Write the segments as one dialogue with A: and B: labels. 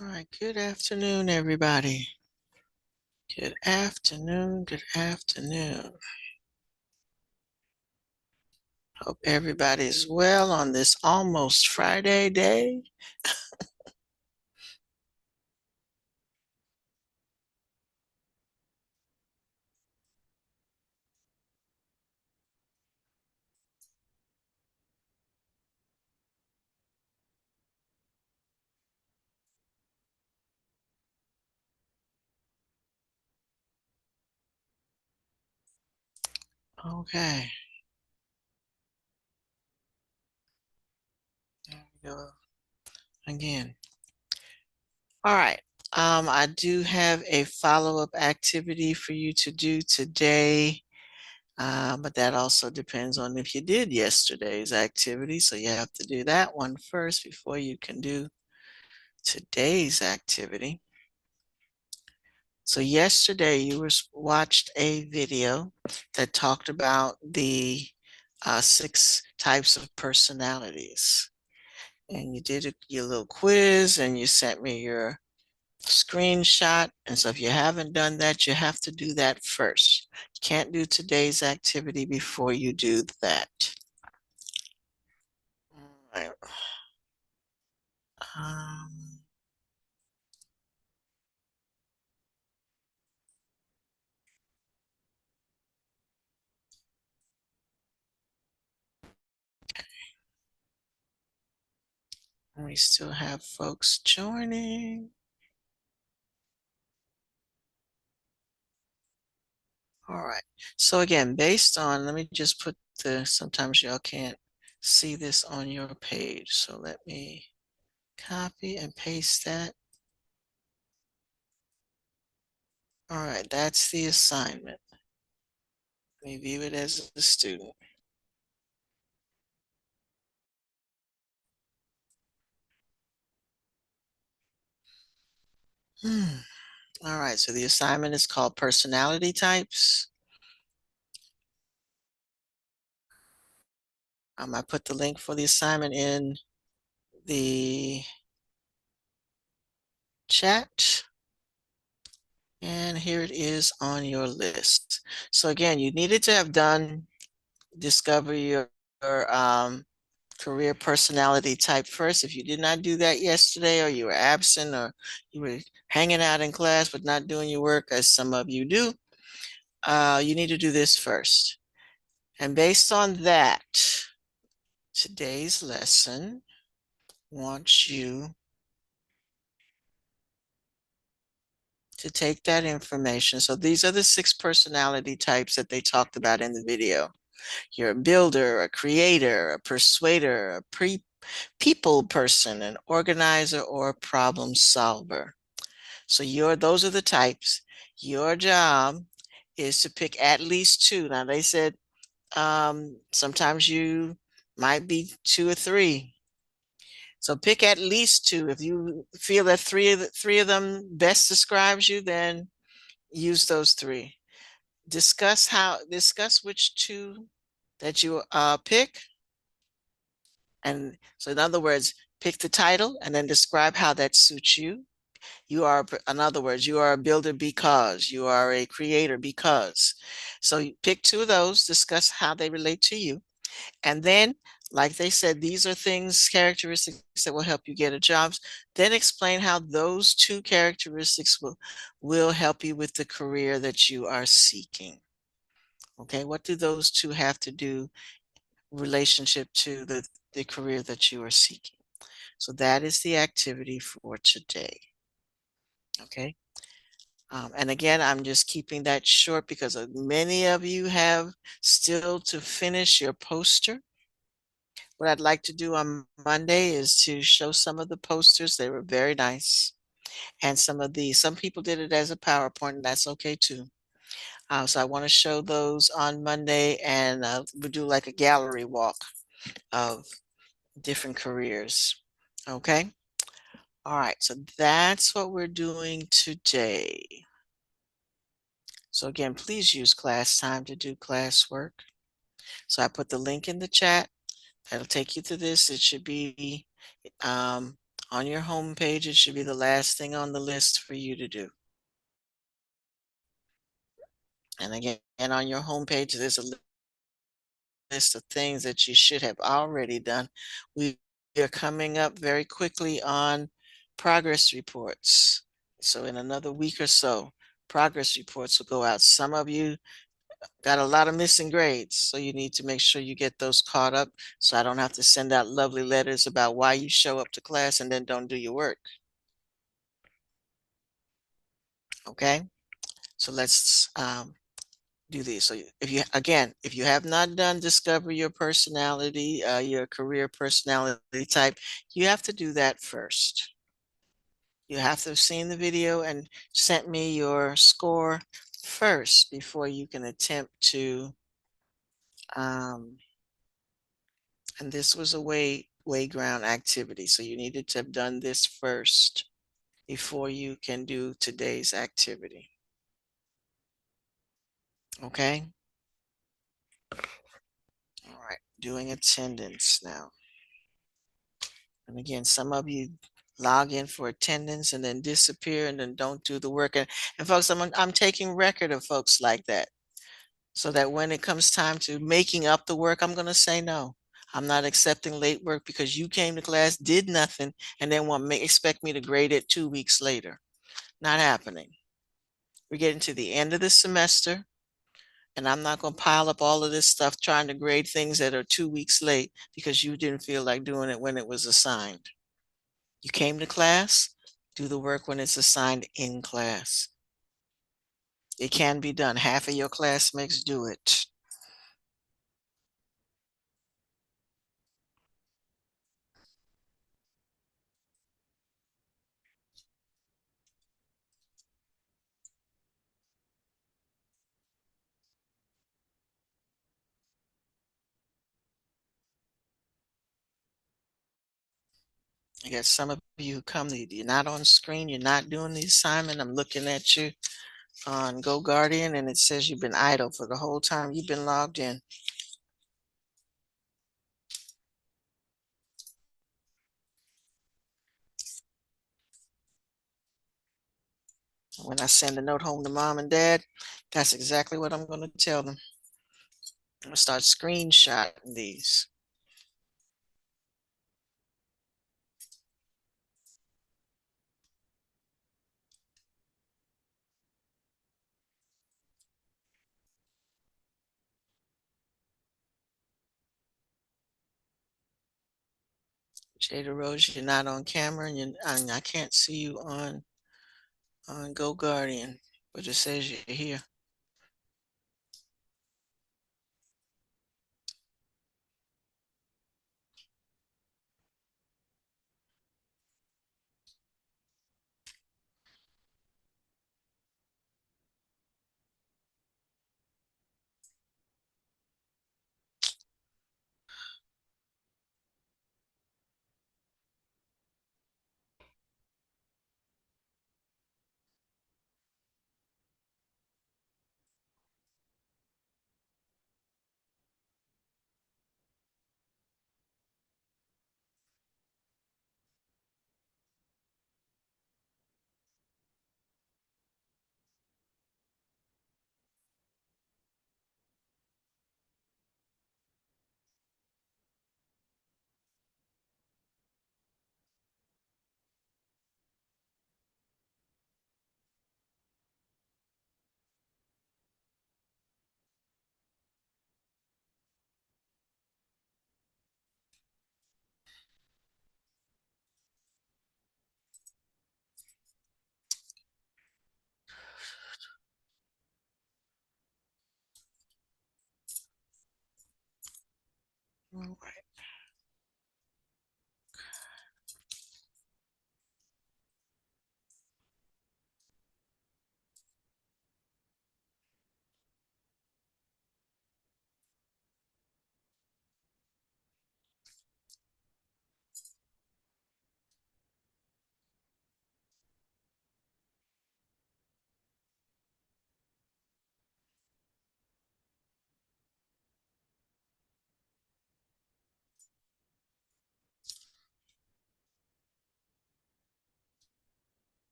A: All right, good afternoon, everybody. Good afternoon, good afternoon. Hope everybody's well on this almost Friday day. Okay, there we go again. All right, I do have a follow-up activity for you to do today, but that also depends on if you did yesterday's activity. So you have to do that one first before you can do today's activity. So yesterday you watched a video that talked about the 6 types of personalities. And you did your little quiz and you sent me your screenshot. And so if you haven't done that, you have to do that first. You can't do today's activity before you do that. All right. Um, we still have folks joining. All right. So again, based on, let me just put sometimes y'all can't see this on your page. So let me copy and paste that. All right, that's the assignment. Let me view it as a student. All right, so the assignment is called personality types. I put the link for the assignment in the chat. And here it is on your list. So again, you needed to have done discover your career personality type first. If you did not do that yesterday, or you were absent, or you were hanging out in class but not doing your work, as some of you do, you need to do this first. And based on that, today's lesson wants you to take that information. So these are the 6 personality types that they talked about in the video. You're a builder, a creator, a persuader, a people person, an organizer, or a problem solver. So those are the types. Your job is to pick at least 2. Now they said sometimes you might be 2 or 3. So pick at least 2. If you feel that three of them best describes you, then use those 3. Discuss which 2 that you pick. And so in other words, pick the title and then describe how that suits you. In other words, you are a builder because, you are a creator because. So you pick 2 of those, discuss how they relate to you. And then, like they said, these are characteristics that will help you get a job. Then explain how those 2 characteristics will help you with the career that you are seeking. Okay, what do those 2 have to do relationship to the career that you are seeking? So that is the activity for today. Okay. And again, I'm just keeping that short because many of you have still to finish your poster. What I'd like to do on Monday is to show some of the posters. They were very nice. And some people did it as a PowerPoint, and that's okay too. So I want to show those on Monday, and we'll do like a gallery walk of different careers. Okay. All right. So that's what we're doing today. So again, please use class time to do classwork. So I put the link in the chat. That'll take you to this. It should be um, On your home page, it should be the last thing on the list for you to do. And again, on your home page, there's a list of things that you should have already done. We are coming up very quickly on progress reports. So in another week or so, progress reports will go out. Some of you got a lot of missing grades, so you need to make sure you get those caught up so I don't have to send out lovely letters about why you show up to class and then don't do your work. Okay, so let's do these. So if you have not done discover your personality, your career personality type, you have to do that first. You have to have seen the video and sent me your score first before you can attempt to, and this was a way ground activity. So you needed to have done this first before you can do today's activity. Okay. All right. Doing attendance now. And again, some of you log in for attendance and then disappear and then don't do the work. And folks, I'm taking record of folks like that so that when it comes time to making up the work, I'm going to say no. I'm not accepting late work because you came to class, did nothing, and then expect me to grade it 2 weeks later. Not happening. We're getting to the end of the semester, and I'm not going to pile up all of this stuff trying to grade things that are 2 weeks late because you didn't feel like doing it when it was assigned. You came to class, do the work when it's assigned in class. It can be done. Half of your classmates do it. I got some of you who come, you're not on screen, you're not doing the assignment. I'm looking at you on GoGuardian and it says you've been idle for the whole time you've been logged in. When I send a note home to mom and dad, that's exactly what I'm going to tell them. I'm going to start screenshotting these. Jada Rose, you're not on camera and I can't see you on GoGuardian, but it says you're here.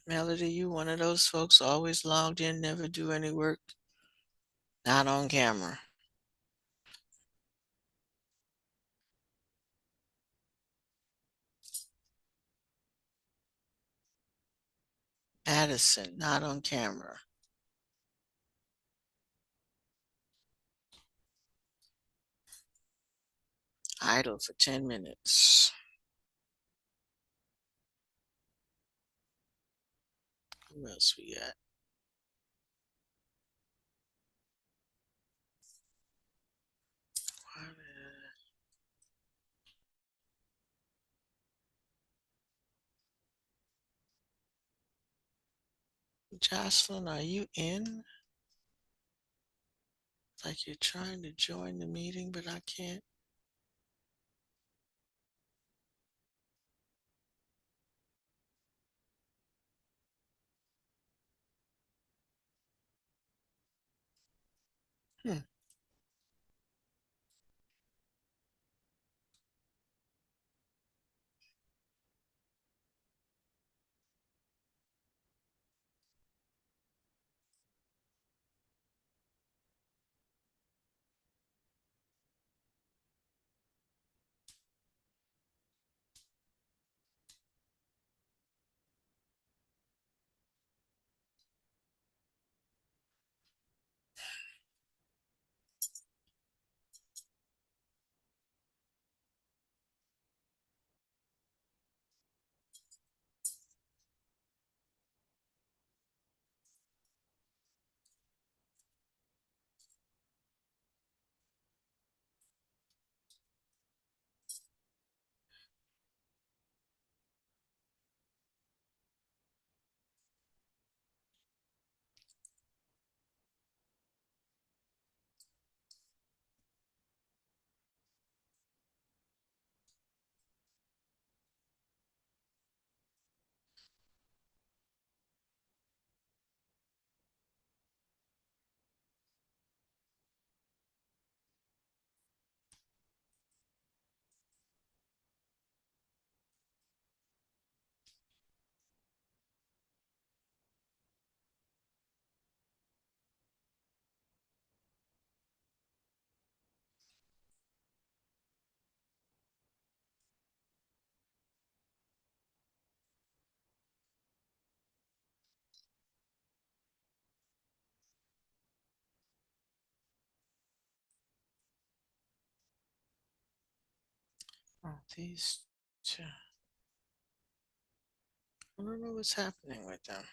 A: Melody, you one of those folks always logged in, never do any work, not on camera. Addison, not on camera. Idle for 10 minutes. Who else we got? Jocelyn, are you in? It's like you're trying to join the meeting, but I can't. Hmm. Oh, these two. I don't know what's happening with them.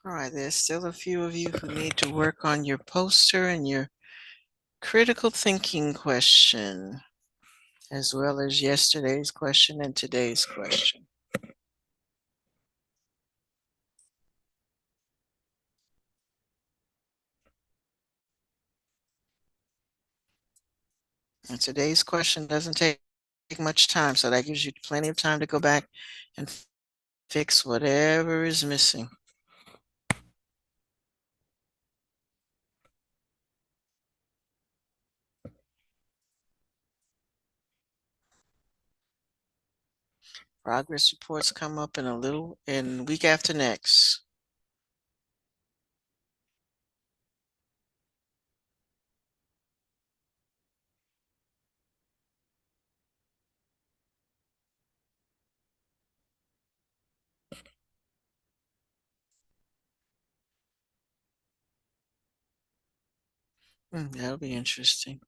A: All right, there's still a few of you who need to work on your poster and your critical thinking question, as well as yesterday's question and today's question. And today's question doesn't take much time, so that gives you plenty of time to go back and fix whatever is missing. Progress reports come up in week after next. That'll be interesting.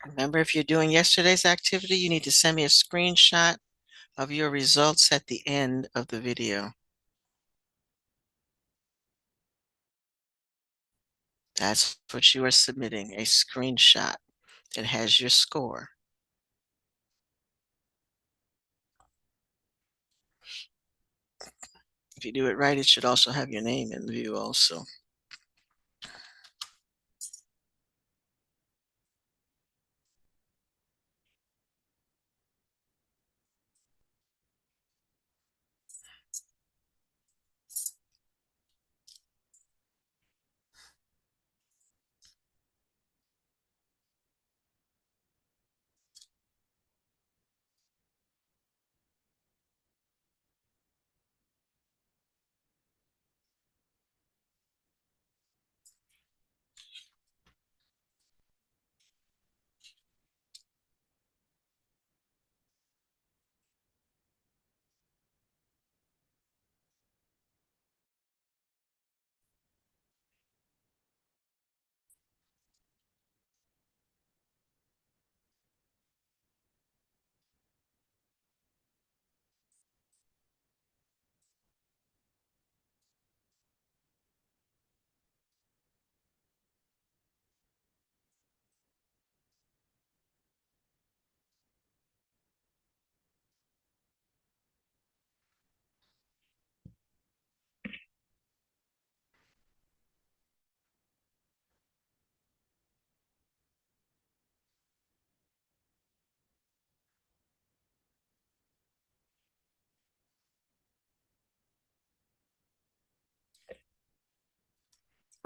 A: Remember, if you're doing yesterday's activity, you need to send me a screenshot of your results at the end of the video. That's what you are submitting, a screenshot that has your score. If you do it right, it should also have your name in view also.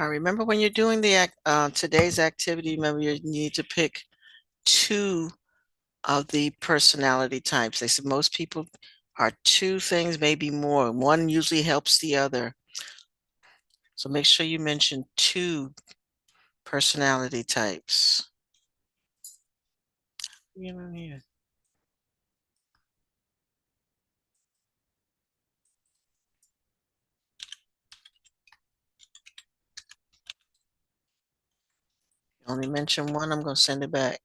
A: I remember when you're doing the today's activity, remember you need to pick two of the personality types. They said most people are two things, maybe more. One usually helps the other. So make sure you mention two personality types. You only mention one, I'm going to send it back.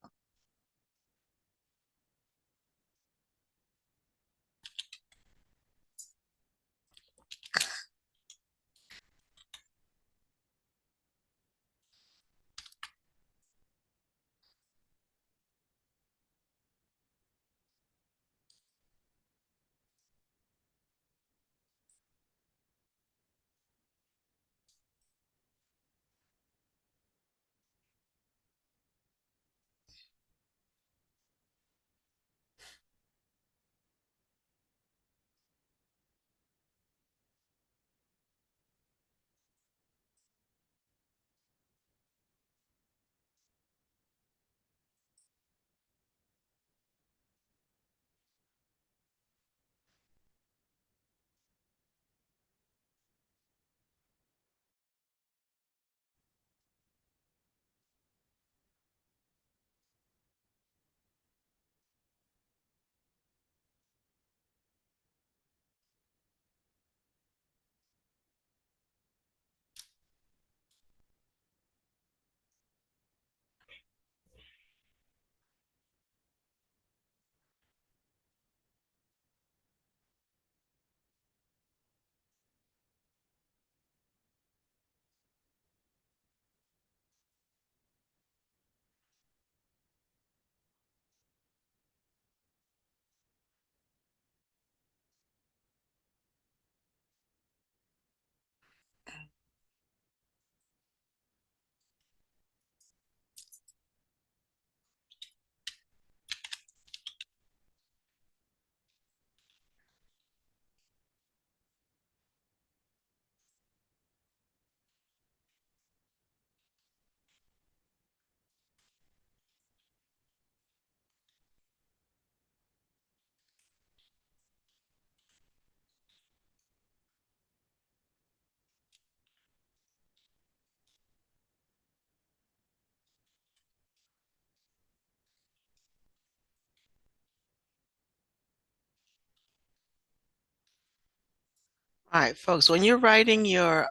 A: All right, folks, when you're writing your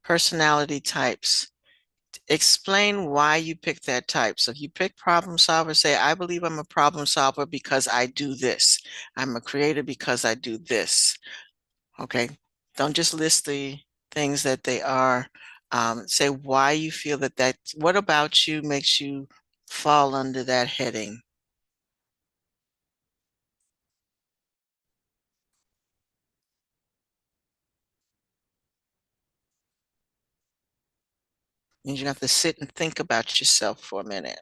A: personality types, explain why you picked that type. So if you pick problem solver, say, I believe I'm a problem solver because I do this. I'm a creator because I do this. Okay. Don't just list the things that they are. Say why you feel what about you makes you fall under that heading. Means you have to sit and think about yourself for a minute.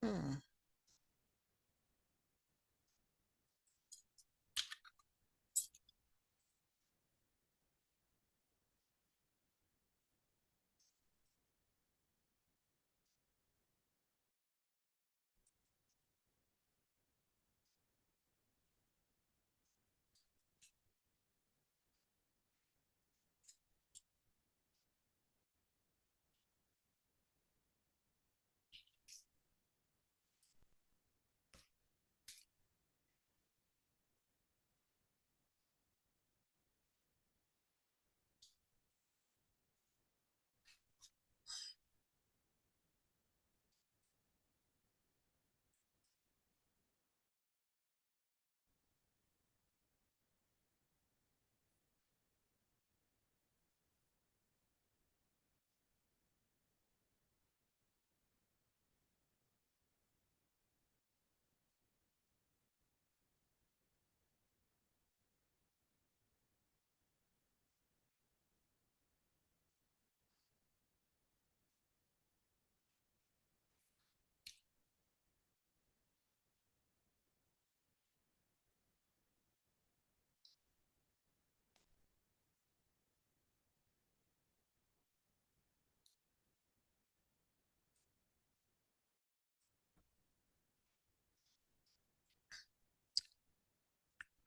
A: Hmm.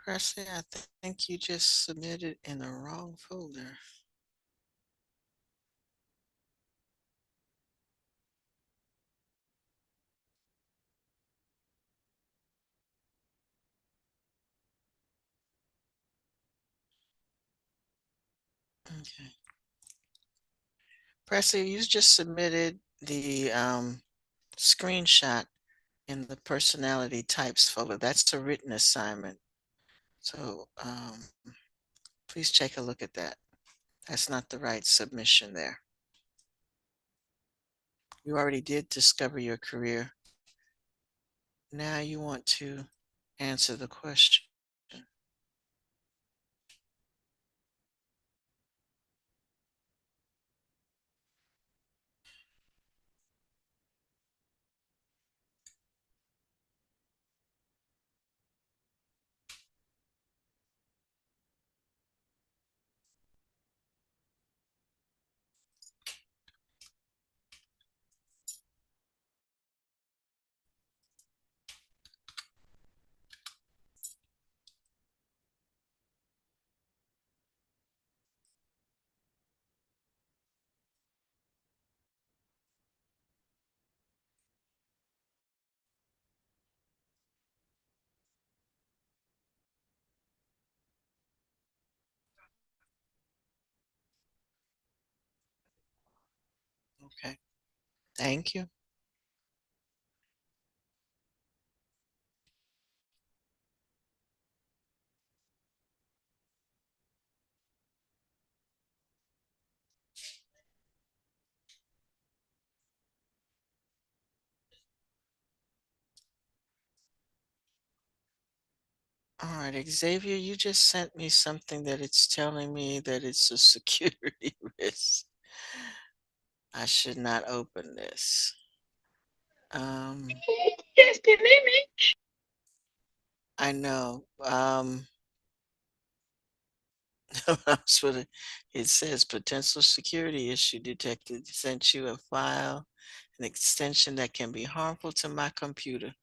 A: Presley, I think you just submitted in the wrong folder. Okay. Presley, you just submitted the screenshot in the personality types folder. That's a written assignment. So please take a look at that. That's not the right submission there. You already did discover your career. Now you want to answer the question. Okay. Thank you. All right, Xavier, you just sent me something that it's telling me that it's a security risk. I should not open this.
B: Just an image.
A: I know. That's what it says. Potential security issue detected. Sent you a file, an extension that can be harmful to my computer.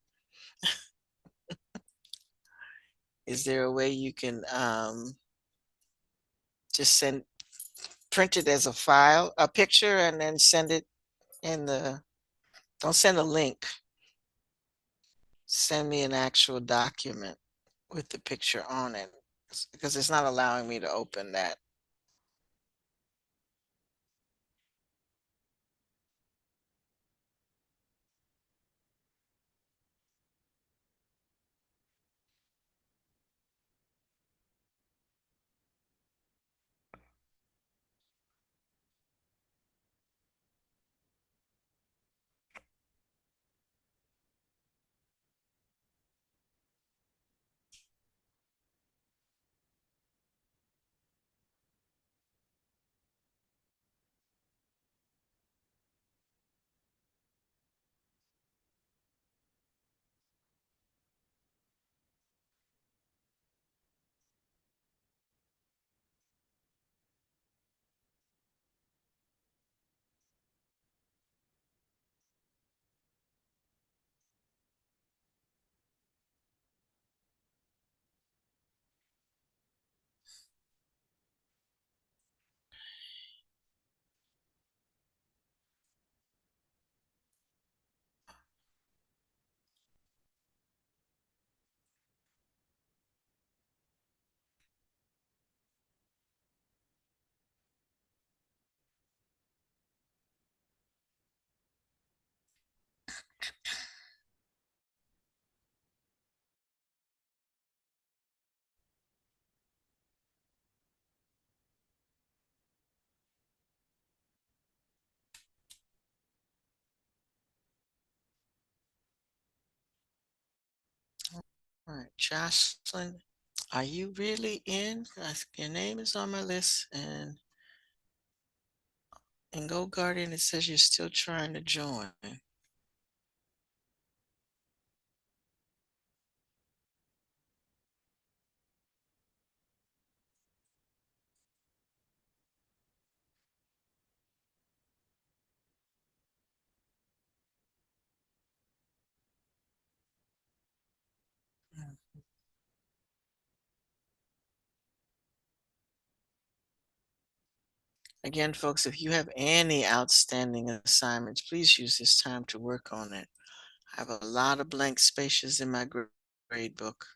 A: Is there a way you can just print it as a file, a picture, and then send it in the, don't send a link, send me an actual document with the picture on it because it's not allowing me to open that. All right, Jocelyn, are you really in? Your name is on my list, and in Go Guardian it says you're still trying to join. Again, folks, if you have any outstanding assignments, please use this time to work on it. I have a lot of blank spaces in my grade book.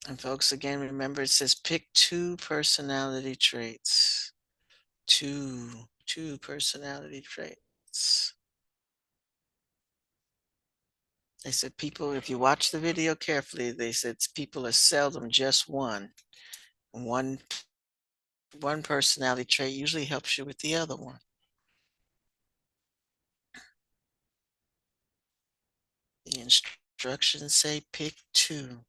A: And folks, again, remember it says pick two personality traits. Two personality traits. They said people, if you watch the video carefully, they said people are seldom just one. One one personality trait usually helps you with the other one. The instructions say pick two.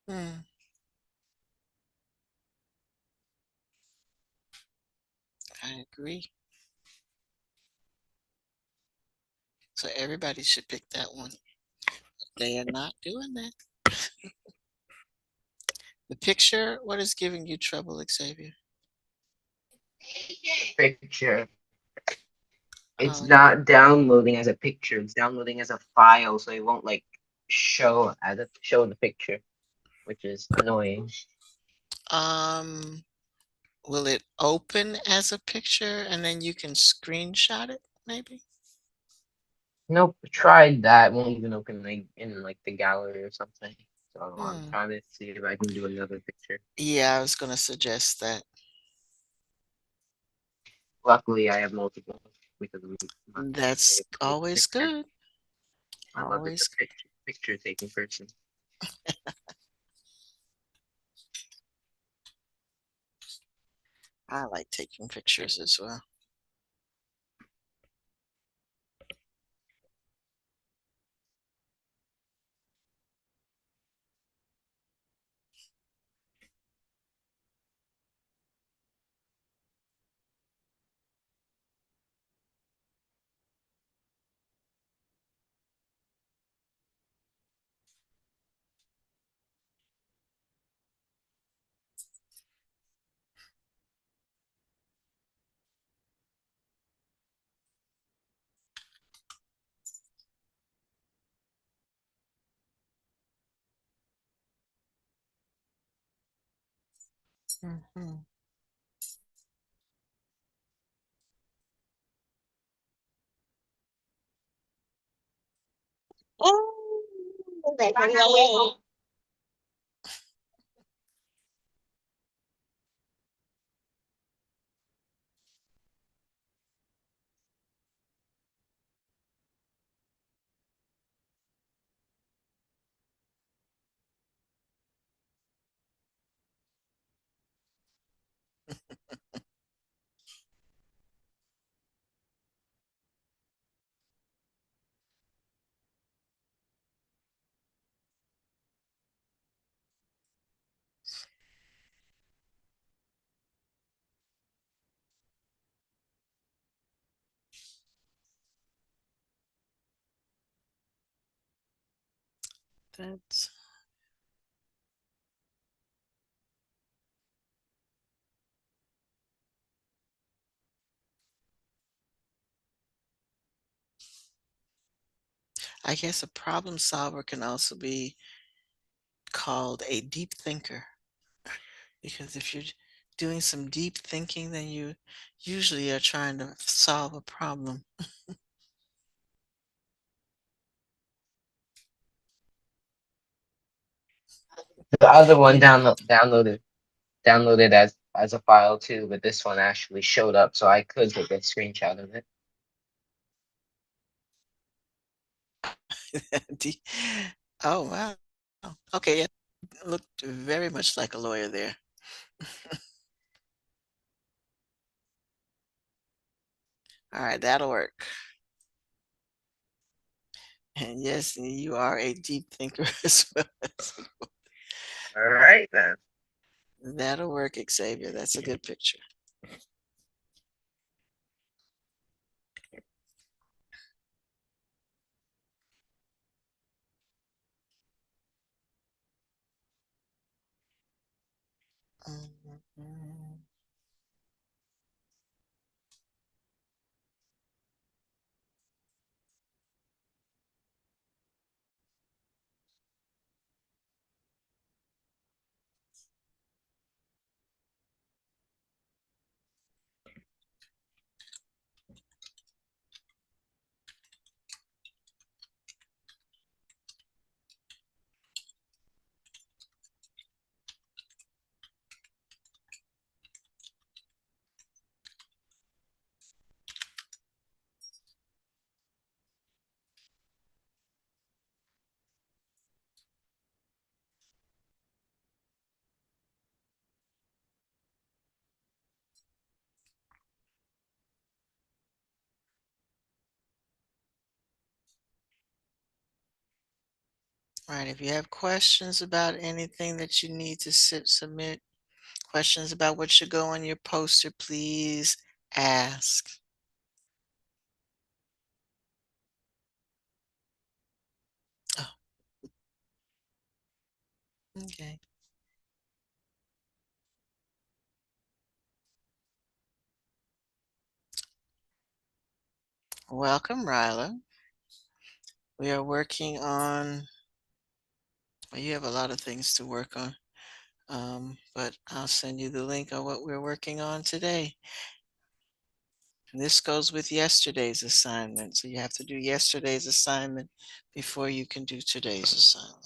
A: Hmm, I agree. So everybody should pick that one. They are not doing that. The picture, what is giving you trouble, Xavier?
C: Picture. It's
A: Oh,
C: not downloading as a picture. It's downloading as a file, so it won't like show the picture, which is annoying.
A: um, will it open as a picture and then you can screenshot it, maybe?
C: Nope, tried that. Won't even open like in like the gallery or something. So I'm
A: Hmm.
C: trying to see if I can do another picture.
A: Yeah, I was going to suggest that.
C: Luckily, I have multiple because I'm a
A: That's
C: very good
A: always
C: picture.
A: good.
C: My mother's
A: Always.
C: a picture taking person.
A: I like taking pictures as well. Mhm. That's, I guess a problem solver can also be called a deep thinker because if you're doing some deep thinking, then you usually are trying to solve a problem.
C: The other one downloaded as a file too, but this one actually showed up, so I could take a screenshot of it.
A: De- Oh, wow. Okay, yeah, looked very much like a lawyer there. All right, that'll work. And yes, you are a deep thinker as well.
C: All right then.
A: That'll work, Xavier. That's a good picture. Mhm. All right, if you have questions about anything that you need to submit, questions about what should go on your poster, please ask. Oh, okay. Welcome, Ryla. We are working on, well, you have a lot of things to work on, but I'll send you the link on what we're working on today. And this goes with yesterday's assignment. So you have to do yesterday's assignment before you can do today's assignment.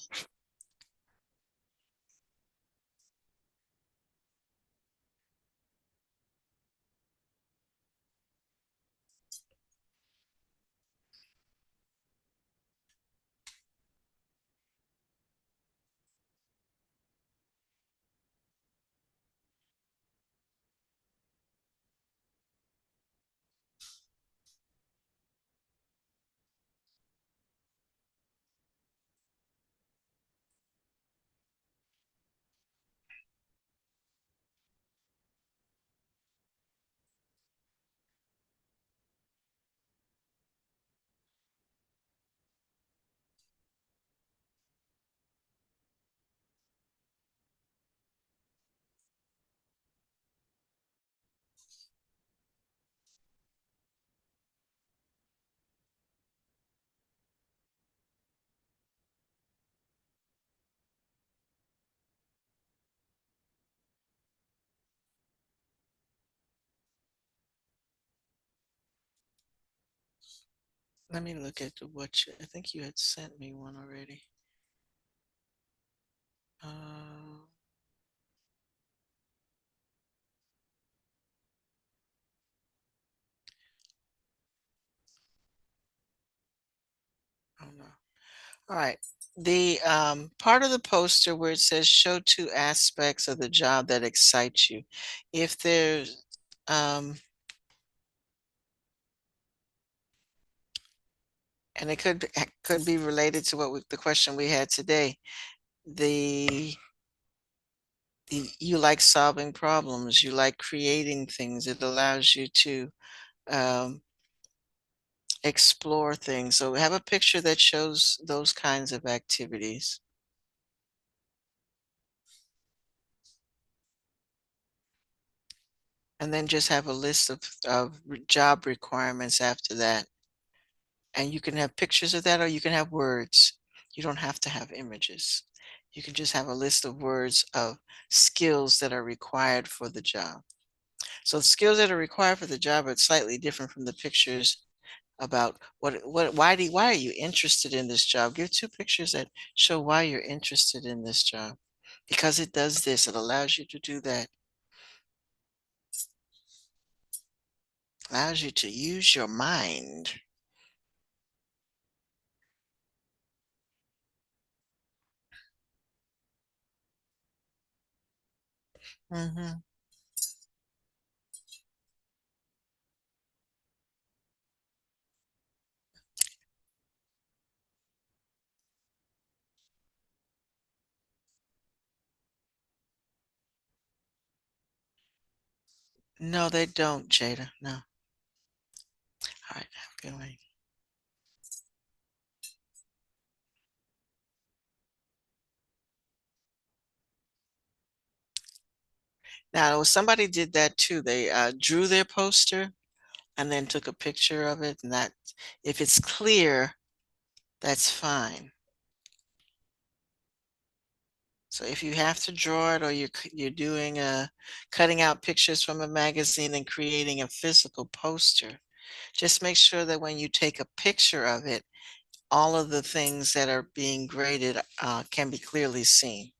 A: Let me look at I think you had sent me one already. Uh, oh no. All right. The part of the poster where it says show two aspects of the job that excite you. If there's and it could be related to the question we had today. The you like solving problems, you like creating things. It allows you to um, explore things. So have a picture that shows those kinds of activities. And then just have a list of job requirements after that. And you can have pictures of that or you can have words. You don't have to have images. You can just have a list of words of skills that are required for the job. So the skills that are required for the job are slightly different from the pictures about why are you interested in this job? Give two pictures that show why you're interested in this job. Because it does this, it allows you to do that. Allows you to use your mind. Hmm. No, they don't, Jada. No. All right, have a good one. Now, somebody did that too. They drew their poster and then took a picture of it, and that if it's clear, that's fine. So if you have to draw it or you're doing cutting out pictures from a magazine and creating a physical poster, just make sure that when you take a picture of it, all of the things that are being graded can be clearly seen.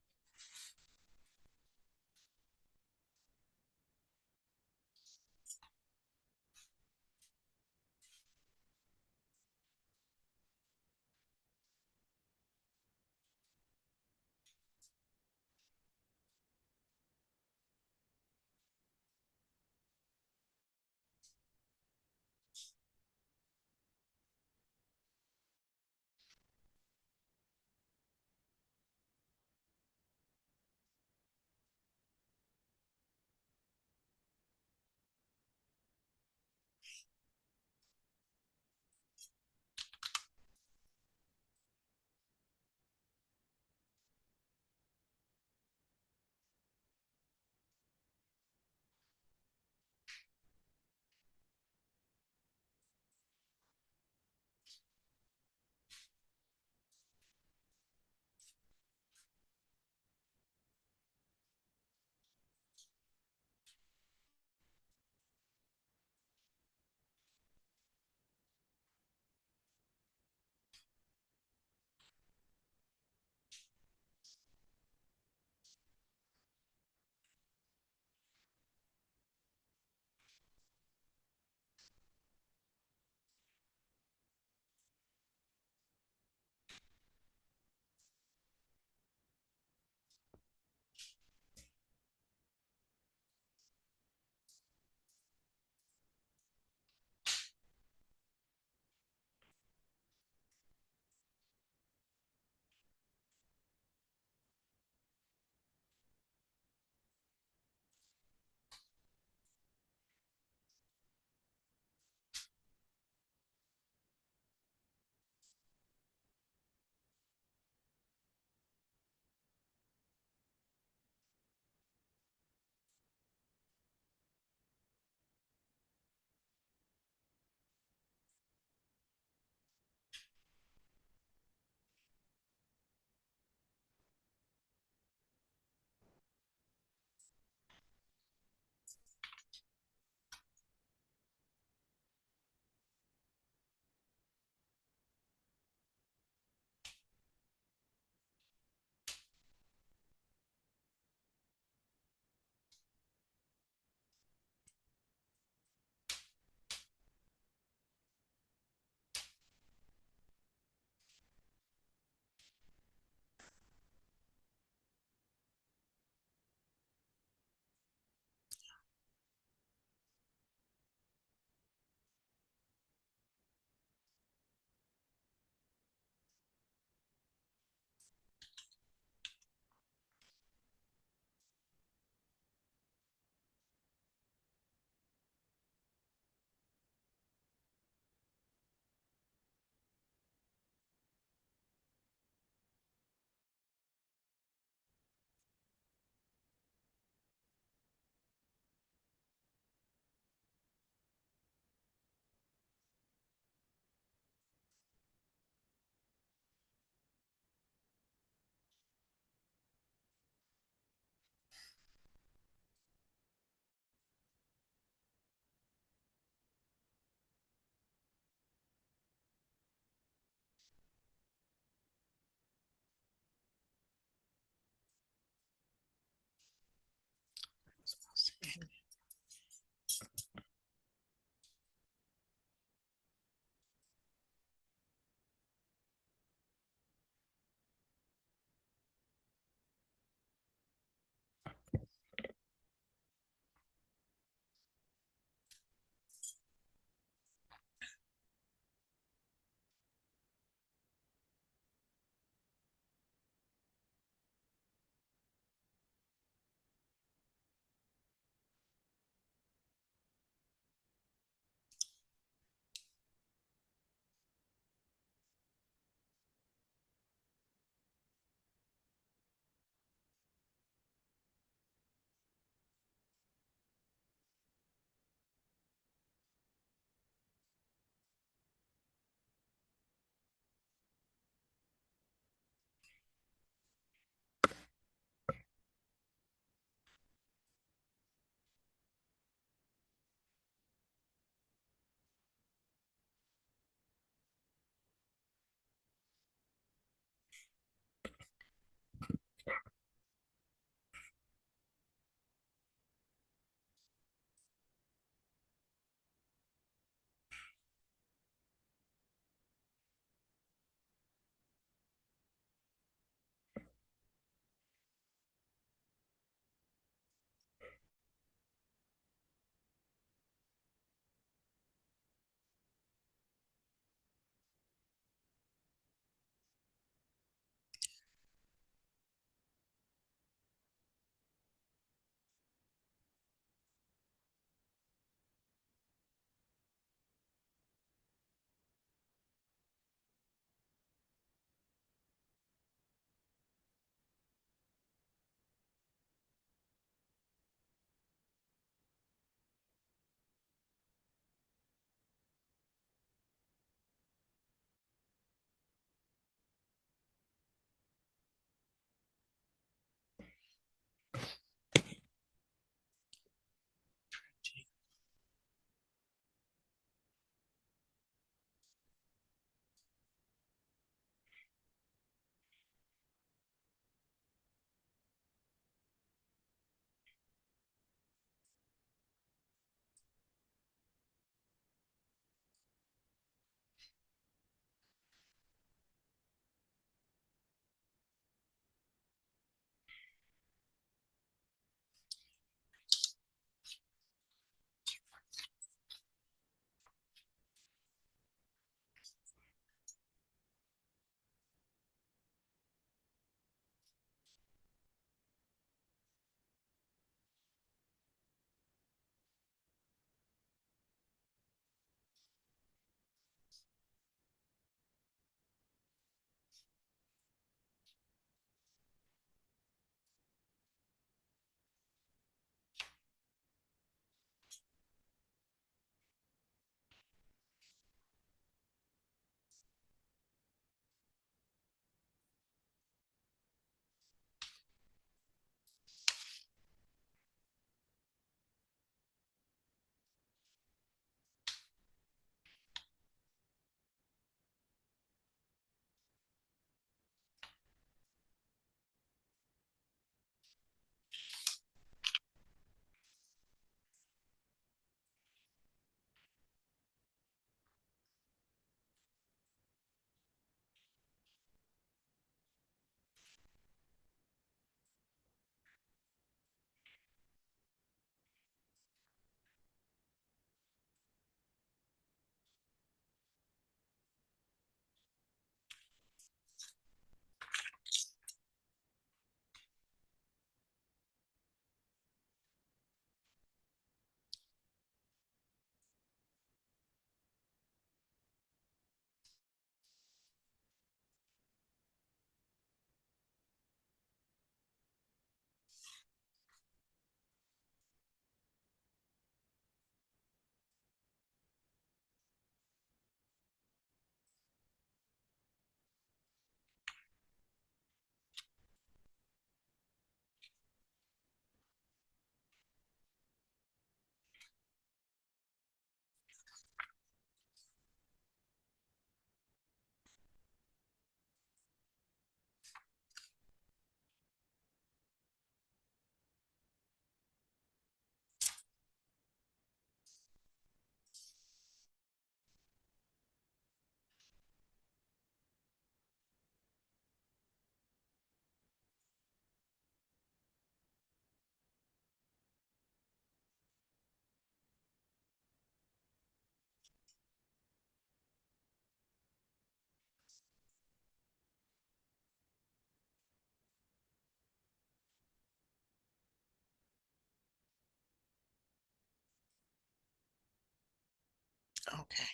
A: Okay,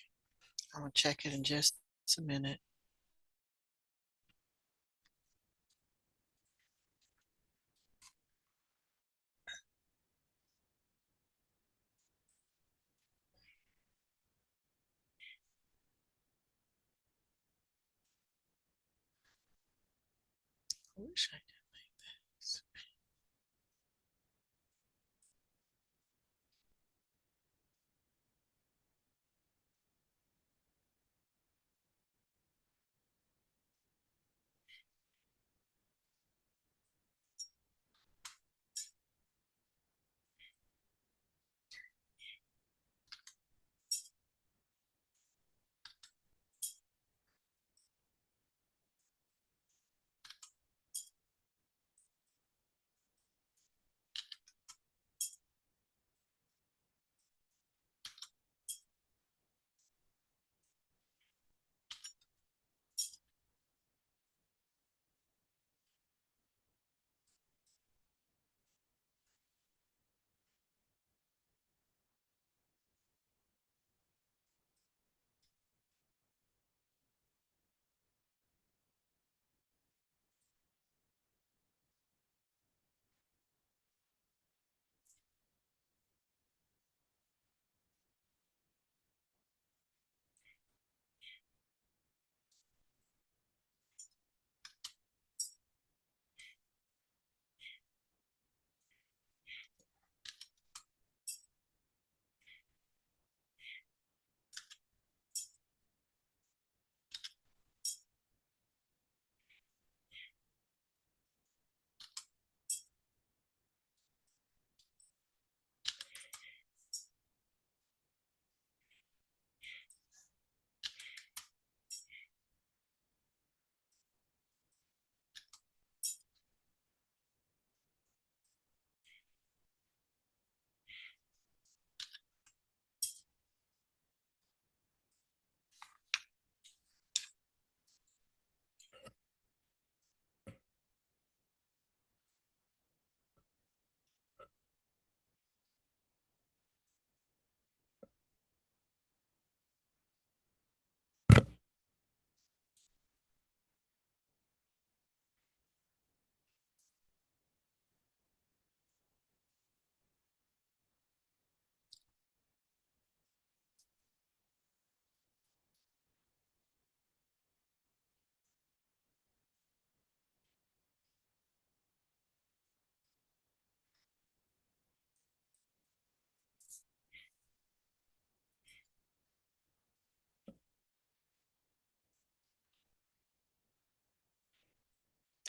A: I'm gonna check it in just a minute. I wish I could make this.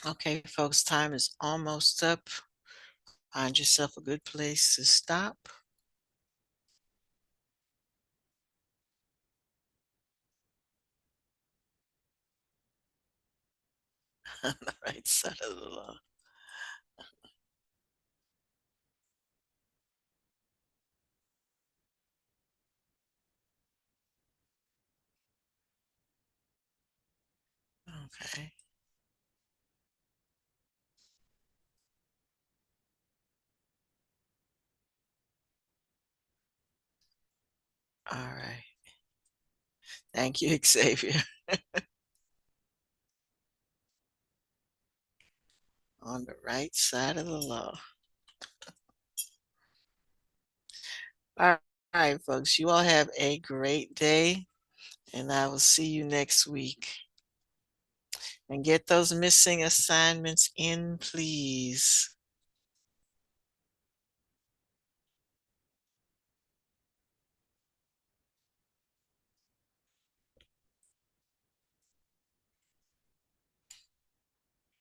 A: Okay, folks, time is almost up. Find yourself a good place to stop. On the right side of the law. Okay. All right. Thank you, Xavier. On the right side of the law. All right, folks. You all have a great day, and I will see you next week. And get those missing assignments in, please.